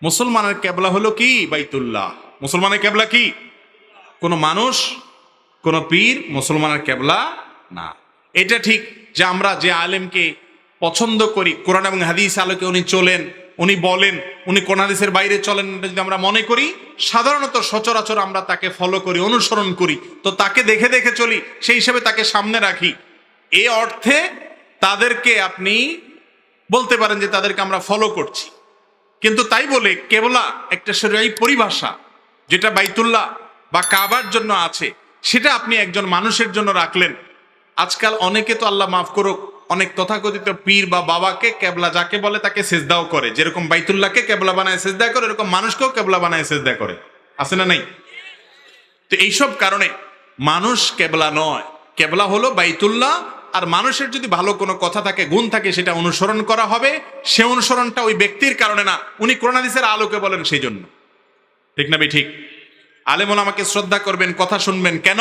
মুসলমানের কেবলা হলো কি? বাইতুল্লাহ। মুসলমানের কেবলা কি? কোনো মানুষ, কোনো পীর মুসলমানের কেবলা না। এটা ঠিক যে আমরা যে আলেমকে পছন্দ করি, কোরআন এবং হাদিস আলোকে উনি চলেন, উনি বলেন, উনি কোরআন হাদিসের বাইরে চলেন, এটা যদি আমরা মনে করি, সাধারণত সচরাচর আমরা তাকে ফলো করি, অনুসরণ করি, তো তাকে দেখে দেখে চলি, সেই হিসেবে তাকে সামনে রাখি। এই অর্থে তাদেরকে আপনি বলতে পারেন যে তাদেরকে আমরা ফলো করছি। কিন্তু তাই বলে কেবলা একটা শরীয়ী পরিভাষা, যেটা বাইতুল্লাহ বা কাবার জন্য আছে, সেটা আপনি একজন মানুষের জন্য রাখলেন। আজকাল অনেকে তো আল্লাহ মাফ করুক, অনেক তথাকথিত পীর বা বাবাকে কেবলা যাকে বলে তাকে সেজদাও করে। যেরকম বাইতুল্লাহকে কেবলা বানায় সেজদা করে, এরকম মানুষকেও কেবলা বানায় সেজদা করে। আছে না নাই? তো এইসব কারণে মানুষ কেবলা নয়, কেবলা হলো বাইতুল্লাহ। আর মানুষের যদি ভালো কোনো কথা থাকে, গুণ থাকে, সেটা অনুসরণ করা হবে। সে অনুসরণটা ওই ব্যক্তির কারণে না, উনি কোরআন হাদিসের আলোকে বলেন সেই জন্য। ঠিক না ঠিক? আলেম ওলামাকে শ্রদ্ধা করবেন, কথা শুনবেন, কেন?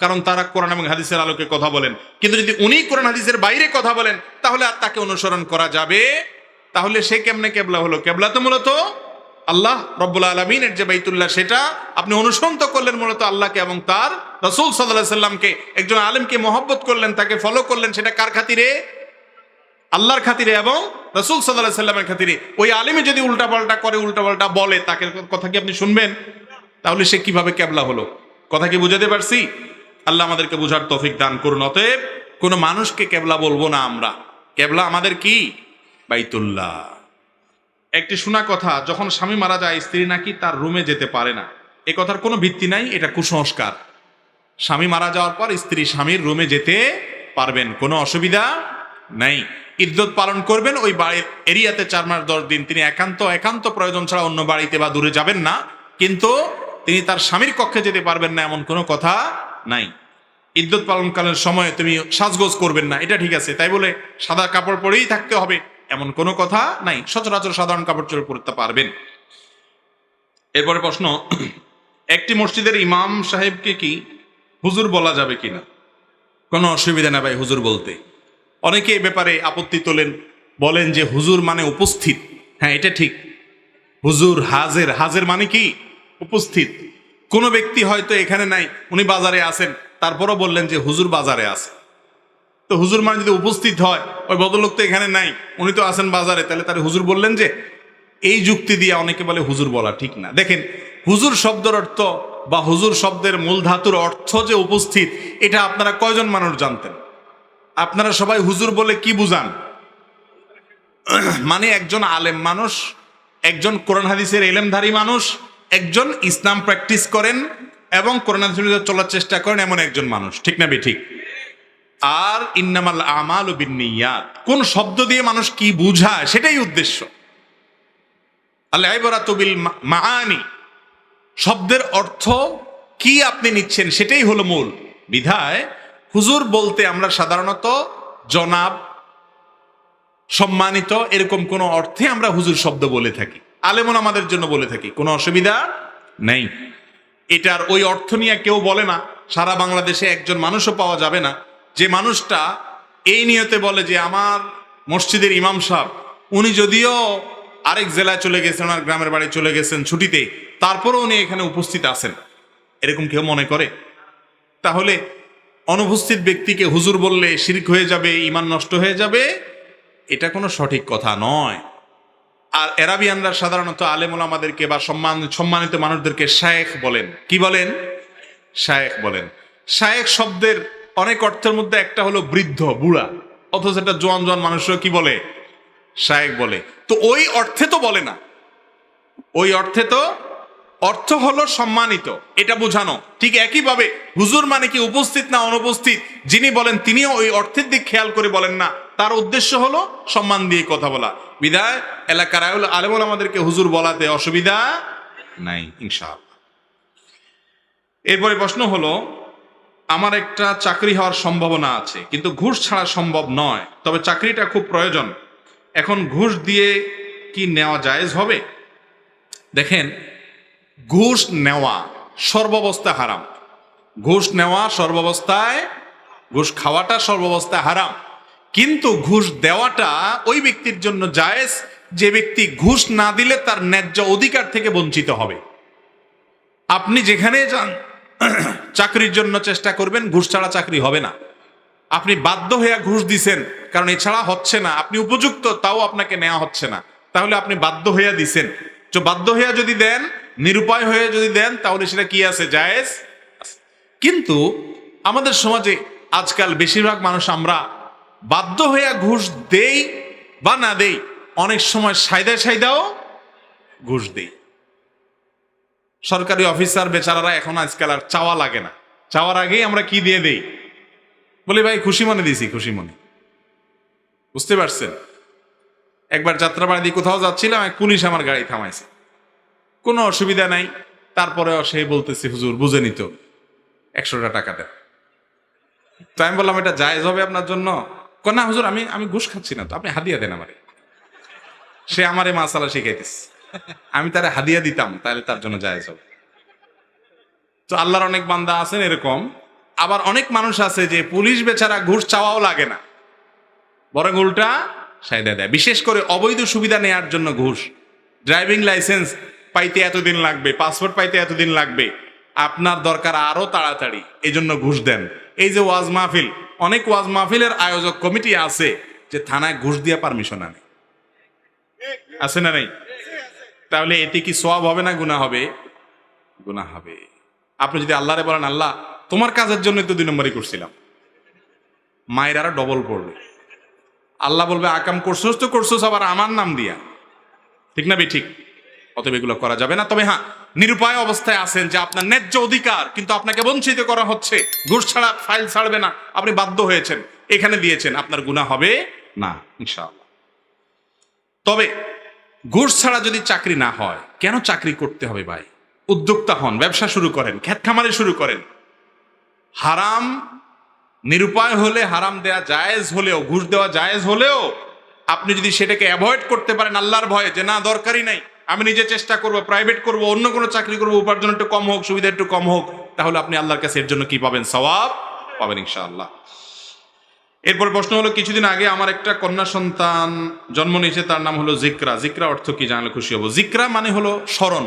কারণ তারা কোরআন এবং হাদিসের আলোকে কথা বলেন। কিন্তু যদি উনি কোরআন হাদিসের বাইরে কথা বলেন, তাহলে আর তাকে অনুসরণ করা যাবে? তাহলে সে কেমনে কেবলা হলো? কেবলা তো মূলত আল্লাহ রব্বুল আলামিনের যে বাইতুল্লাহ, সেটা আপনি অনুসরণ তো করলেন মূলত আল্লাহকে এবং তার রাসূল সাল্লাল্লাহু আলাইহি সাল্লামকে। একজন আলেমকে মহব্বত করলেন, তাকে ফলো করলেন, সেটা কার খাতিরে? আল্লাহর খাতিরে এবং রাসূল সাল্লাল্লাহু আলাইহি সাল্লামের খাতিরে। ওই আলেমে যদি উল্টাপাল্টা করে, উল্টাপাল্টা বলে, তাকে কথা কি আপনি শুনবেন? তাহলে সে কিভাবে কেবলা হলো? কথা কি বুঝাতে পারছি? আল্লাহ আমাদেরকে বুঝার তৌফিক দান করুন। অতএব কোনো মানুষকে কেবলা বলবো না আমরা। কেবলা আমাদের কি? বাইতুল্লাহ। একটি শোনা কথা, যখন স্বামী মারা যায় স্ত্রী নাকি তার রুমে যেতে পারে না। এ কথার কোনো ভিত্তি নাই, এটা কুসংস্কার। স্বামী মারা যাওয়ার পর স্ত্রী স্বামীর রুমে যেতে পারবেন, কোনো অসুবিধা নাই। ইদ্যত পালন করবেন ওই বাড়ির এরিয়াতে 4 মাস 10 দিন। তিনি একান্ত প্রয়োজন ছাড়া অন্য বাড়িতে বা দূরে যাবেন না, কিন্তু তিনি তার স্বামীর কক্ষে যেতে পারবেন না, এমন কোনো কথা নাই। ইদ্যত পালনকালের সময় তুমি সাজগোজ করবেন না, এটা ঠিক আছে। তাই বলে সাদা কাপড় পরেই থাকতে হবে এমন কোনো কথা নাই। সচরাচর সাধারণ কাপড় চোপড় পরতে পারবেন। এরপরে প্রশ্ন, একটি মসজিদের ইমাম সাহেবকে কি হুজুর বলা যাবে কিনা? কোনো অসুবিধা না ভাই হুজুর বলতে। অনেকে এ ব্যাপারে আপত্তি তোলেন, বলেন যে হুজুর মানে উপস্থিত। হ্যাঁ, এটা ঠিক। হুজুর হাজের, হাজের মানে কি? উপস্থিত। কোনো ব্যক্তি হয়তো এখানে নাই, উনি বাজারে আছেন, তারপরও বললেন যে হুজুর বাজারে আছে। তো হুজুর মানে যদি উপস্থিত হয়, ওই ভদ্রলোক তো এখানে নাই, উনি তো আছেন বাজারে, তাহলে তার হুজুর বললেন যে? এই যুক্তি দিয়ে অনেকে বলে হুজুর বলা ঠিক না। দেখেন, হুজুর শব্দের অর্থ বা হুজুর শব্দের মূল ধাতুর অর্থ যে উপস্থিত, এটা আপনারা কয়জন মানুষ জানতেন? আপনারা সবাই হুজুর বলে কি বুঝান? মানে একজন আলেম মানুষ, একজন কোরআন হাদিসের ইলমধারী মানুষ, একজন ইসলাম প্র্যাকটিস করেন এবং কোরআন হাদিসে চলার চেষ্টা করেন, এমন একজন মানুষ। ঠিক না ঠিক? আর ইন্নামাল আমালু বিন্নিয়াত, কোন শব্দ দিয়ে মানুষ কি বুঝায় সেটাই উদ্দেশ্য। আল ইবরাতু বিল মাআনি, শব্দের অর্থ কি আপনি নিচ্ছেন সেটাই হলো মূল। বিধায় হুজুর বলতে আমরা সাধারণত জনাব, সম্মানিত, এরকম কোন অর্থে আমরা হুজুর শব্দ বলে থাকি। আলেমন আমাদের জন্য বলে থাকি, কোনো অসুবিধা নেই। এটার ওই অর্থ নিয়ে কেউ বলে না। সারা বাংলাদেশে একজন মানুষও পাওয়া যাবে না যে মানুষটা এই নিয়তে বলে যে আমার মসজিদের ইমাম সাহেব, উনি যদিও আরেক জেলায় চলে গেছেন, ওনার গ্রামের বাড়ি চলে গেছেন ছুটিতে, তারপরও উনি এখানে উপস্থিত আছেন, এরকম কেউ মনে করে? তাহলে অনুপস্থিত ব্যক্তিকে হুজুর বললে শিরক হয়ে যাবে, ঈমান নষ্ট হয়ে যাবে, এটা কোনো সঠিক কথা নয়। আর এরাবিয়ানরা সাধারণত আলেম ওলামাদেরকে বা সম্মানিত মানুষদেরকে শায়েখ বলেন। কি বলেন? শায়েখ বলেন। শায়েখ শব্দের অনেক অর্থের মধ্যে একটা হলো বৃদ্ধ, বুড়া, অথচ এটা জোয়ান জোয়ান মানুষরা কি বলে? শায়েখ বলে। তো ওই অর্থে তো বলে না, ওই অর্থে তো অর্থ হলো সম্মানিত, এটা বোঝানো। ঠিক একইভাবে হুজুর মানে কি উপস্থিত না অনুপস্থিত, যিনি বলেন তিনিও ওই অর্থের দিক খেয়াল করে বলেন না, তার উদ্দেশ্য হলো সম্মান দিয়ে কথা বলা। বিধায় এলাকার আলেম আমাদেরকে হুজুর বলাতে অসুবিধা নাই ইনশাআল্লাহ। এরপরে প্রশ্ন হলো, আমার একটা চাকরি হওয়ার সম্ভাবনা আছে, কিন্তু ঘুষ ছাড়া সম্ভব নয়, তবে চাকরিটা খুব প্রয়োজন, এখন ঘুষ দিয়ে কি নেওয়া জায়েজ হবে? দেখেন, ঘুষ নেওয়া সর্বাবস্থায় হারাম। ঘুষ নেওয়া সর্বাবস্থায়, ঘুষ খাওয়াটা সর্বাবস্থায় হারাম। কিন্তু ঘুষ দেওয়াটা ওই ব্যক্তির জন্য জায়েজ যে ব্যক্তি ঘুষ না দিলে তার ন্যায্য অধিকার থেকে বঞ্চিত হবে। আপনি যেখানে যান চাকরির জন্য চেষ্টা করবেন, ঘুষ ছাড়া চাকরি হবে না। আপনি বাধ্য হয়ে ঘুষ দিছেন, কারণ এছাড়া হচ্ছে না, আপনি উপযুক্ত তাও আপনাকে নেওয়া হচ্ছে না, তাহলে আপনি বাধ্য হয়ে দিছেন। তো বাধ্য হয়ে যদি দেন, নিরুপায় হয়ে যদি দেন, তাহলে সেটা কি আছে? জায়েজ। কিন্তু আমাদের সমাজে আজকাল বেশিরভাগ মানুষ আমরা বাধ্য হয়ে ঘুষ দেই বা না দেই, অনেক সময় সাইদাও ঘুষ দেই। সরকারি অফিসার বেচারারা এখন আজকাল আর চাওয়া লাগে না, চাওয়ার আগেই আমরা কি দিয়ে দেই? বলি ভাই খুশি মনে দিছি, খুশি মনে। বুঝতে পারছেন? একবার যাত্রাবাড়ি দিয়ে কোথাও যাচ্ছিলাম, এক পুলিশ আমার গাড়ি থামাইছে, কোনো অসুবিধা নাই, তারপরেও সে বলতেছে হুজুর বুঝে নিত 100টা টাকা দেন। তো আমি বললাম এটা জায়েজ হবে আপনার জন্য? না হুজুর, আমি ঘুষ খাচ্ছি না, তো আপনি হাদিয়া দেন আমারে। সে আমারে মাসালা শিখাইতেছে, আমি তারে হাদিয়া দিতাম, তাহলে তার জন্য জায়েজ হবে। তো আল্লাহর অনেক বান্দা আছেন এরকম। আবার অনেক মানুষ আছে যে পুলিশ বেচারা ঘুষ চাওয়াও লাগে না, বরং উল্টা সাইদা দেয়। বিশেষ করে অবৈধ সুবিধা নেয়ার জন্য ঘুষ। ড্রাইভিং লাইসেন্স পাইতে এতদিন লাগবে, পাসপোর্ট পাইতে এতদিন লাগবে, আপনার দরকার আরো তাড়াতাড়ি, এই জন্য ঘুষ দেন। এই যে ওয়াজ মাহফিল, অনেক ওয়াজ মাহফিলের আয়োজক কমিটি আছে যে থানায় ঘুষ দিয়ে পারমিশন আনে, আছে না নাই? তাহলে এতে কি সওয়াব হবে না গুনাহ হবে? গুনাহ হবে। আপনি যদি আল্লাহরে বলেন আল্লাহ তোমার কাজের জন্য তো 2 নম্বরই করছিলাম, মায়ের আরো ডবল পড়বে। আল্লাহ বলবে আকাম করছোস তো করছোস আবার আমার নাম দিয়া, ঠিক না? ঠিক। অতএব এগুলো করা যাবে না। তবে হ্যাঁ, নিরুপায় অবস্থায় আছেন যে আপনার ন্যায্য অধিকার কিন্তু আপনাকে বঞ্চিত করা হচ্ছে, ঘুষ ছাড়া ফাইল ছাড়বে না, আপনি বাধ্য হয়েছেন, এখানে দিয়েছেন, আপনার গুনাহ হবে না ইনশাআল্লাহ। তবে ঘুষ ছাড়া যদি চাকরি না হয়, কেন চাকরি করতে হবে ভাই? উদ্যোক্তা হন, ব্যবসা শুরু করেন, ক্ষেত খামারে শুরু করেন। হারাম নিরুপায় হলে, হারাম দেয়া জায়েজ হলেও, ঘুষ দেওয়া জায়েজ হলেও আপনি যদি সেটাকে অ্যাভয়েড করতে পারেন আল্লাহর ভয়ে, যে না দরকারই নাই, আমি নিজে চেষ্টা করব, প্রাইভেট করব, অন্য কোনো চাকরি করব, উপার্জন একটু কম হোক, সুবিধা একটু কম হোক, তাহলে আপনি আল্লাহর কাছে এর জন্য কি পাবেন? সওয়াব পাবেন ইনশাআল্লাহ। এরপর প্রশ্ন হলো, কিছুদিন আগে আমার একটা কন্যা সন্তান জন্ম নিয়েছে, তার নাম হলো জিকরা। জিকরা অর্থ কি জানলে খুশি হব। জিকরা মানে হলো স্মরণ।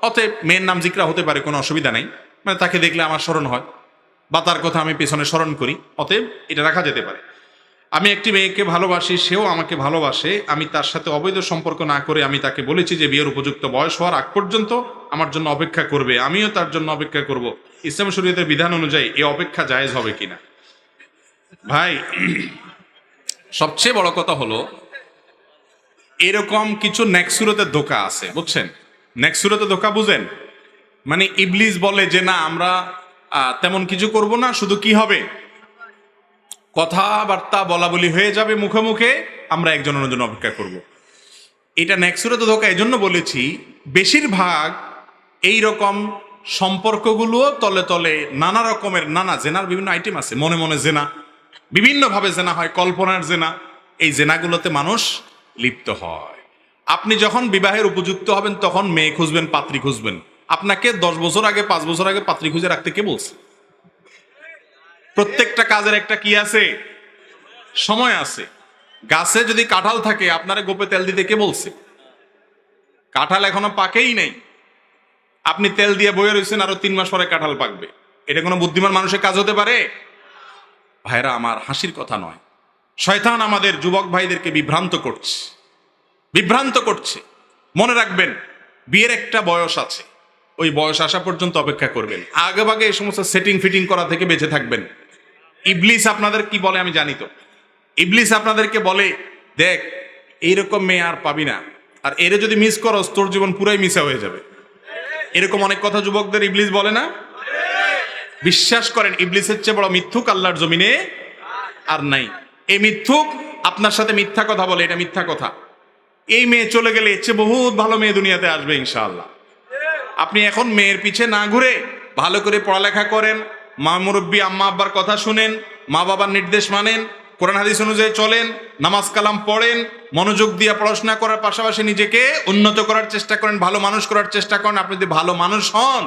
অতএব মেয়ের নাম জিকরা হতে পারে, কোনো অসুবিধা নেই, মানে তাকে দেখলে আমার স্মরণ হয় বা তার কথা আমি পেছনে স্মরণ করি, অতএব এটা রাখা যেতে পারে। আমি একটি মেয়েকে ভালোবাসি, সেও আমাকে ভালোবাসে। আমি তার সাথে অবৈধ সম্পর্ক না করে আমি তাকে বলেছি যে বিয়ের উপযুক্ত বয়স হওয়ার আগ পর্যন্ত আমার জন্য অপেক্ষা করবে, আমিও তার জন্য অপেক্ষা করব। ইসলাম শরীয়তের বিধান অনুযায়ী এই অপেক্ষা জায়েজ হবে কিনা? ভাই, সবচেয়ে বড় কথা হলো এরকম কিছু নেক্সুরতের ধোঁকা আছে, বুঝছেন? নেক্সুরতের ধোঁকা বুঝেন? মানে ইবলিস বলে যে না আমরা তেমন কিছু করব না, শুধু কি হবে, কথাবার্তা বলা বলি হয়ে যাবে মুখে মুখে, আমরা একজন অন্যজন অপেক্ষা করব। এটা নেক্সুরত ধোঁকা এই জন্য বলেছি, বেশিরভাগ এই রকম সম্পর্কগুলো তলে তলে নানা রকমের, নানা জেনার বিভিন্ন আইটেম আছে। মনে মনে জেনা, বিভিন্নভাবে জেনা হয়, কল্পনার জেনা, এই জেনাগুলোতে মানুষ লিপ্ত হয়। আপনি যখন বিবাহের উপযুক্ত হবেন তখন মেয়ে খুঁজবেন, পাত্রী খুঁজবেন। আপনাকে 10 বছর আগে, 5 বছর আগে পাত্রী খুঁজে রাখতে কে বলছে? প্রত্যেকটা কাজের একটা কি আছে? সময় আছে। গাছে যদি কাঁঠাল থাকে, আপনারে গোপে তেল দিতে কে বলছে? কাঁঠাল এখনো পাকেই নেই, আপনি তেল দিয়ে বয়ে রয়েছেন, আরো 3 মাস পরে কাঁঠাল পাকবে। এটা কোনো বুদ্ধিমান মানুষের কাজ হতে পারে? ভাইরা আমার, হাসির কথা নয়। শয়তান আমাদের যুবক ভাইদেরকে বিভ্রান্ত করছে। মনে রাখবেন, বিয়ের একটা বয়স আছে, ওই বয়স আসা পর্যন্ত অপেক্ষা করবেন। আগে ভাগে এই সমস্ত সেটিং ফিটিং করা থেকে বেঁচে থাকবেন। ইবলিস আপনাদের কি বলে আমি জানি তো। ইবলিস আপনাদেরকে বলে দেখ এইরকম মেয়ে আর পাবি না, আর এরে যদি মিস করস তোর জীবন পুরাই মিসা হয়ে যাবে। এরকম অনেক কথা যুবকদের ইবলিস বলে না? বিশ্বাস করেন, ইবলিসের চেয়ে বড় মিথ্যুক আল্লাহর জমিনে আর নাই। এই মিথ্যুক আপনার সাথে মিথ্যা কথা বলে, এটা মিথ্যা কথা। এই মেয়ে চলে গেলে এর চেয়ে বহুত ভালো মেয়ে দুনিয়াতে আসবে ইনশাআল্লাহ। আপনি এখন মেয়ের পিছে না ঘুরে ভালো করে পড়ালেখা করেন, মা মুরব্বী আম্মা আব্বার কথা শুনেন, মা বাবার নির্দেশ মানেন, কোরআন হাদিস অনুযায়ী চলেন, নামাজ কালাম পড়েন, মনোযোগ দিয়ে পড়াশোনা করার পাশাপাশি নিজেকে উন্নত করার চেষ্টা করেন, ভালো মানুষ করার চেষ্টা করেন। আপনি যদি ভালো মানুষ হন,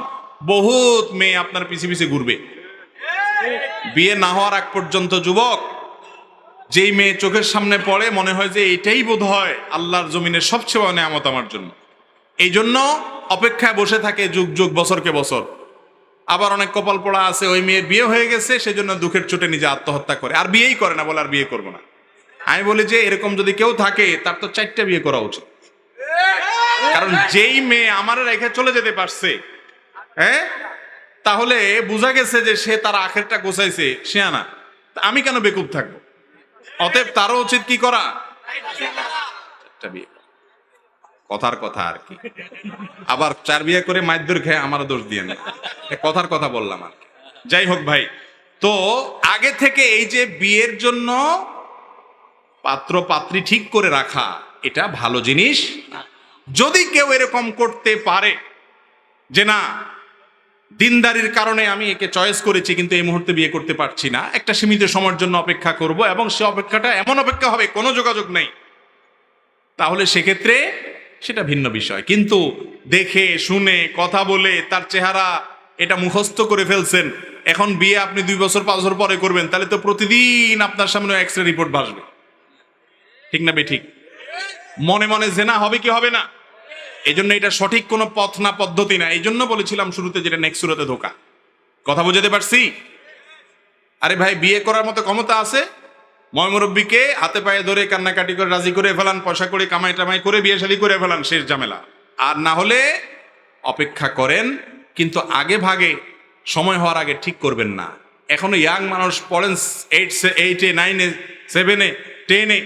বহুত মেয়ে আপনার পিছে পিছে ঘুরবে। বিয়ে না হওয়ার আগ পর্যন্ত যুবক যেই মেয়ে চোখের সামনে পড়ে মনে হয় যে এটাই বোধ হয় আল্লাহর জমিনের সবচেয়ে বড় নেয়ামত আমার জন্য, এই জন্য অপেক্ষায় বসে থাকে যুগ যুগ বছরকে বছর। আবার অনেক কপাল পোড়া আছে ওই মেয়ের বিয়ে হয়ে গেছে, সেজন্য দুঃখের চোটে নিজে আত্মহত্যা করে, আর বিয়েই করে না, বলে আর বিয়ে করবো না। আমি বলি যে এরকম যদি কেউ থাকে তার তো 4টা বিয়ে করা উচিত। কারণ যেই মেয়ে আমার রেখে চলে যেতে পারছে, হ্যাঁ, তাহলে বোঝা গেছে যে সে তার আখেরটা গোছাইছে, সে আনা, আমি কেন বেকুব থাকবো? অতএব তারও উচিত কি করা, 4টা বিয়ে। কথার কথা আর কি, আবার 4 বিয়ে করে মাইদুর খেয়ে আমারও দোষ দিয়ে না, কথার কথা বললাম আর কি। যাই হোক ভাই, তো আগে থেকে এই যে বিয়ের জন্য পাত্র পাত্রী ঠিক করে রাখা, এটা ভালো জিনিস। যদি কেউ এরকম করতে পারে যে না, দিনদারির কারণে আমি একে চয়েস করেছি কিন্তু এই মুহূর্তে বিয়ে করতে পারছি না, একটা সীমিত সময়ের জন্য অপেক্ষা করব, এবং সে অপেক্ষাটা এমন অপেক্ষা হবে কোনো যোগাযোগ নেই, তাহলে সেক্ষেত্রে সেটা ভিন্ন বিষয়। কিন্তু দেখে শুনে কথা বলে তার চেহারা এটা মুখস্থ করে ফেলছেন, এখন বিয়ে আপনি 2 বছর 5 বছর পরে করবেন, তাহলে তো প্রতিদিন আপনার সামনে এক্স-রে রিপোর্ট ভাসবে, ঠিক না বেঠিক? মনে মনে জেনা হবে কি হবে না? এই জন্য এটা সঠিক কোনো পথ না, পদ্ধতি না। এই জন্য বলেছিলাম শুরুতে যেটা নেক্সট সুরতে ধোকা। কথা বুঝাতে পারছি? আরে ভাই, বিয়ে করার মতো ক্ষমতা আছে, ময়মুরব্বীকে হাতে পায়ে ধরে কান্নাকাটি করে রাজি করে ফেলান, পয়সা করে কামাই টামাই করে বিয়ে শাদী করে ফেলান, শেষ ঝামেলা। আর না হলে অপেক্ষা করেন, কিন্তু আগে ভাগে সময় হওয়ার আগে ঠিক করবেন না। এখনো ইয়াং মানুষ পড়েন 8-এ 9-এ 7-এ 10-এ,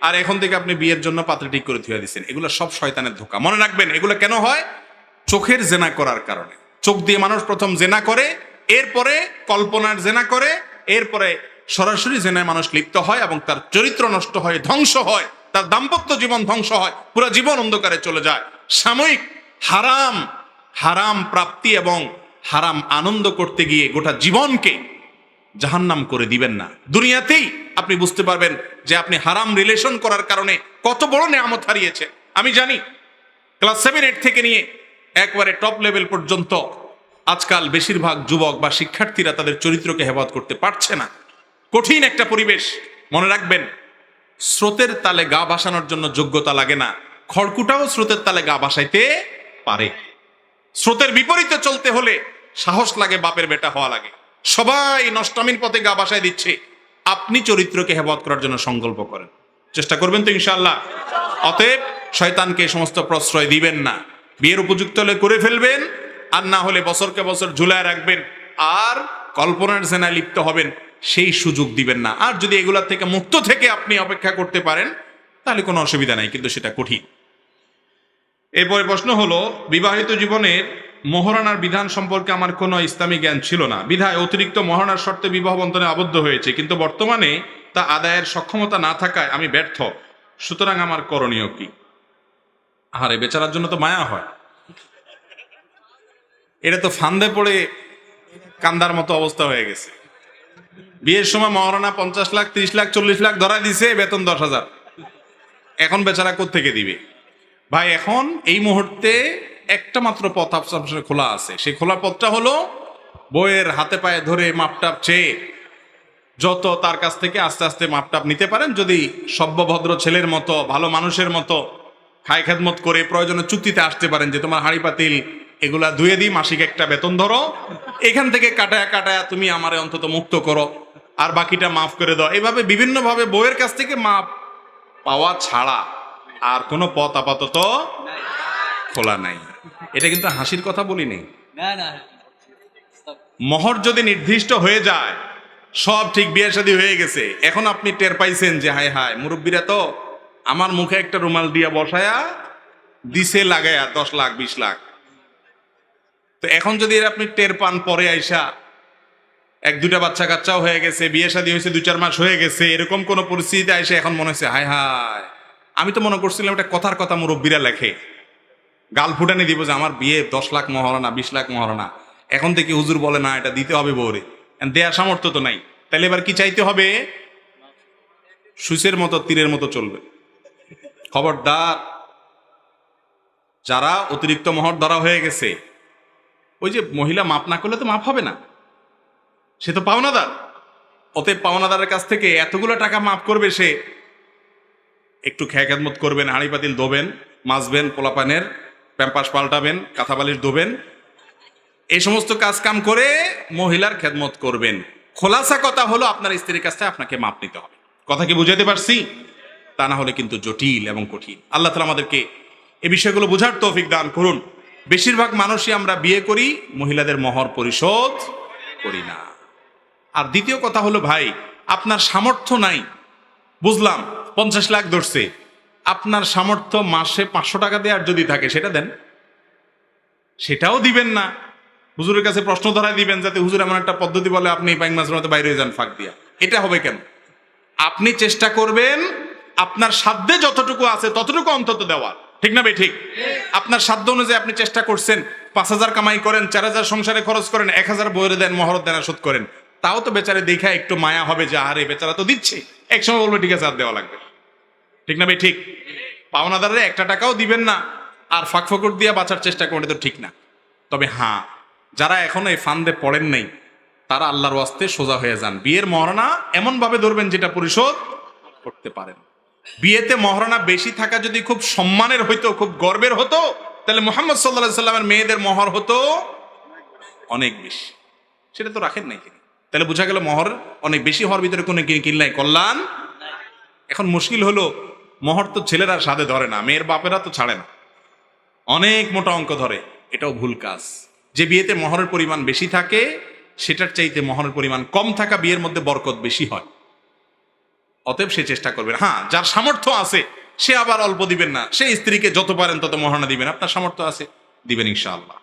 আর এখন থেকে আপনি বিয়ের জন্য পাত্র ঠিক করে থুয়ে দিচ্ছেন। এগুলো সব শয়তানের ধোঁকা। মনে রাখবেন, এগুলো কেন হয়? চোখের জেনা করার কারণে। চোখ দিয়ে মানুষ প্রথম জেনা করে, এরপরে কল্পনার জেনা করে, এরপরে সরাসরি জেনায় মানুষ লিপ্ত হয় এবং তার চরিত্র নষ্ট হয়, ধ্বংস হয়, তার দাম্পত্য জীবন ধ্বংস হয়, পুরো জীবন অন্ধকারে চলে যায়। সাময়িক হারাম হারাম প্রাপ্তি এবং হারাম আনন্দ করতে গিয়ে গোটা জীবনকে জাহান্নাম করে দিবেন না। দুনিয়াতেই আপনি বুঝতে পারবেন যে আপনি হারাম রিলেশন করার কারণে কত বড় নেয়ামত হারিয়েছেন। আমি জানি ক্লাস 7-8 থেকে নিয়ে একবারে টপ লেভেল পর্যন্ত আজকাল বেশিরভাগ যুবক বা শিক্ষার্থীরা তাদের চরিত্রকে হেফাজত করতে পারছে না। কঠিন একটা পরিবেশ। মনে রাখবেন, স্রোতের তালে গা ভাসানোর জন্য যোগ্যতা লাগে না, খড়কুটাও স্রোতের তালে গা ভাসাইতে পারে। স্রোতের বিপরীতে চলতে হলে সাহস লাগে, বাপের বেটা হওয়া লাগে। সবাই নষ্টামির পথে গা ভাসায় দিচ্ছে, আপনি চরিত্রকে হেফাজত করার জন্য সংকল্প করেন, চেষ্টা করবেন তো ইনশাআল্লাহ। অতএব শয়তানকে সমস্ত প্রশ্রয় দিবেন না। বিয়ের উপযুক্ত হলে করে ফেলবেন, আর না হলে বছরকে বছর ঝুলায় রাখবেন, আর কল্পনার জেনায় লিপ্ত হবেন, সেই সুযোগ দিবেন না। আর যদি এগুলা থেকে মুক্ত থেকে আপনি অপেক্ষা করতে পারেন তাহলে কোনো অসুবিধা নাই, কিন্তু সেটা কঠিন। এরপরে প্রশ্ন হলো, বিবাহিত জীবনের মহারণার বিধান সম্পর্কে আমার কোনো ইসলামী জ্ঞান ছিল না, বিধায় অতিরিক্ত মহারণার শর্তে বিবাহ বন্ধনে আবদ্ধ হয়েছে, কিন্তু বর্তমানে তা আদায়ের সক্ষমতা না থাকায় আমি ব্যর্থ, সুতরাং আমার করণীয় কি? আরে বেচারার জন্য তো মায়া হয়, এটা তো ফান্দে পড়ে কান্দার মতো অবস্থা হয়ে গেছে। বিয়ের সময় মহারণা 50 লাখ 30 লাখ 40 লাখ ধরায় দিছে, বেতন 10,000, এখন বেচারা কোত্থেকে দিবে? ভাই, এখন এই মুহূর্তে একটা মাত্র পথ আপনার খোলা আছে। সেই খোলা পথটা হলো বইয়ের হাতে পায়ে ধরে মাপটাপ চেয়ে যত তার কাছ থেকে আস্তে আস্তে মাপটাপ নিতে পারেন, যদি সভ্যভদ্র ছেলের মতো ভালো মানুষের মতো খায় খেদমত করে প্রয়োজনে চুক্তিতে আসতে পারেন যে তোমার হাঁড়ি পাতিল এগুলা ধুয়ে দিই, মাসিক একটা বেতন ধরো, এখান থেকে কাটায়া কাটায়া তুমি আমারে অন্তত মুক্ত করো, আর বাকিটা মাফ করে দাও। এভাবে বিভিন্নভাবে বইয়ের কাছ থেকে মাপ পাওয়া ছাড়া আর কোনো পথ আপাতত খোলা নাই। এটা কিন্তু হাসির কথা বলি নেই। মোহর যদি নির্দিষ্ট হয়ে যায়, সব ঠিক, বিয়ে শাদী হয়ে গেছে, এখন আপনি টের পাইছেন যে হায় হায় মুরব্বীরা তো আমার মুখে একটা রুমাল দিয়া বসায়া দিছে লাগায়া 10 লাখ 20 লাখ। তো এখন যদি আপনি টের পান পরে আইসা 1-2টা বাচ্চা কাচ্চাও হয়ে গেছে, বিয়ে শাদী হয়েছে 2-4 মাস হয়ে গেছে, এরকম কোন পরিস্থিতিতে আইসা এখন মনে হচ্ছে হায় হায়, আমি তো মনে করছিলাম এটা কথার কথা মুরব্বীরা লেখে, গাল ফুটানি দিব যে আমার বিয়ে 10 লাখ মহারণা 20 লাখ মহারণা, এখন থেকে হুজুর বলে না এটা দিতে হবে বউরে, দেয়ার সামর্থ্য তো নাই, তাহলে এবার কি চাইতে হবে? সুসের মতো তীরের মতো চলবে। খবরদার, যারা অতিরিক্ত মোহর ধরা হয়ে গেছে, ওই যে মহিলা মাপ না করলে তো মাপ হবে না, সে তো পাওনাদার, অতএব পাওনাদারের কাছ থেকে এতগুলো টাকা মাফ করবে সে, একটু খেয়াখাদমত করবেন, হাঁড়ি পাতিল ধোবেন, মাজবেন, পোলাপানের প্যাম্পাস পাল্টাবেন, কাঁথা বালিশ ধোবেন, এই সমস্ত কাজ কাম করে মহিলার খেদমত করবেন। খোলাসা কথা হলো আপনার স্ত্রীর কাছ থেকে আপনাকে মাপ নিতে হবে। কথা কি বুঝাতে পারছি? তা না হলে কিন্তু জটিল এবং কঠিন। আল্লাহ তাআলা আমাদেরকে এই বিষয়গুলো বোঝার তৌফিক দান করুন। বেশিরভাগ মানুষই আমরা বিয়ে করি, মহিলাদের মহর পরিশোধ করি না। আর দ্বিতীয় কথা হলো, ভাই আপনার সামর্থ্য নাই, বুঝলাম 50 লাখ ধরছে, আপনার সামর্থ্য মাসে 500 টাকা দেওয়ার যদি থাকে সেটা দেন, সেটাও দিবেন না। হুজুরের কাছে প্রশ্ন ধরায় দিবেন যাতে হুজুর এমন একটা পদ্ধতি বলে আপনি বাইং মাঝের মতো বাইরে হয়ে যান ফাঁক দিয়া। এটা হবে কেন? আপনি চেষ্টা করবেন আপনার সাধ্যে যতটুকু আছে ততটুকু অন্তত দেওয়ার, ঠিক না ভাই? ঠিক। আপনার সাধ্য অনুযায়ী আপনি চেষ্টা করছেন, 5,000 কামাই করেন, 4,000 সংসারে খরচ করেন, 1,000 বইরে দেন, মহরত দেন, শোধ করেন, তাও তো বেচারে দেখা একটু মায়া হবে যে আরে বেচারা তো দিচ্ছে, একসময় বলবে ঠিক আছে আর দেওয়া লাগবে, ঠিক না ভাই? ঠিক। পাওনাদারে 1 টাকাও দিবেন না আর ফাঁক ফকর দিয়ে বাঁচার চেষ্টা করলে তো ঠিক না। তবে হ্যাঁ, যারা এখনো এই ফান্দে পড়েন নাই তারা আল্লাহর ওয়াস্তে সোজা হয়ে যান। বিয়ের মহারণা এমন ভাবে ধরবেন যেটা পরিশোধ করতে পারেন। বিয়েতে মহারণা বেশি থাকা যদি খুব সম্মানের হইতো, খুব গর্বের হতো, তাহলে মুহাম্মদ সাল্লাল্লাহু আলাইহি সাল্লামের মেয়েদের মহর হতো অনেক বেশি। সেটা তো রাখেন নাই তিনি, তাহলে বোঝা গেল মহর অনেক বেশি হওয়ার ভিতরে কোনো কিনলাই কল্যাণ। এখন মুশকিল হলো, মহর তো ছেলেরা সাথে ধরে না, মেয়ের বাপেরা তো ছাড়ে না, অনেক মোটা অঙ্ক ধরে। এটাও ভুল কাজ। যে বিয়েতে মহরের পরিমাণ বেশি থাকে সেটার চাইতে মহরের পরিমাণ কম থাকা বিয়ের মধ্যে বরকত বেশি হয়। অতএব সে চেষ্টা করবেন। হ্যাঁ, যার সামর্থ্য আছে সে আবার অল্প দিবেন না, সে স্ত্রীকে যত পারেন তত মহারণা দিবেন। আপনার সামর্থ্য আছে, দিবেন ইনশাআল্লাহ।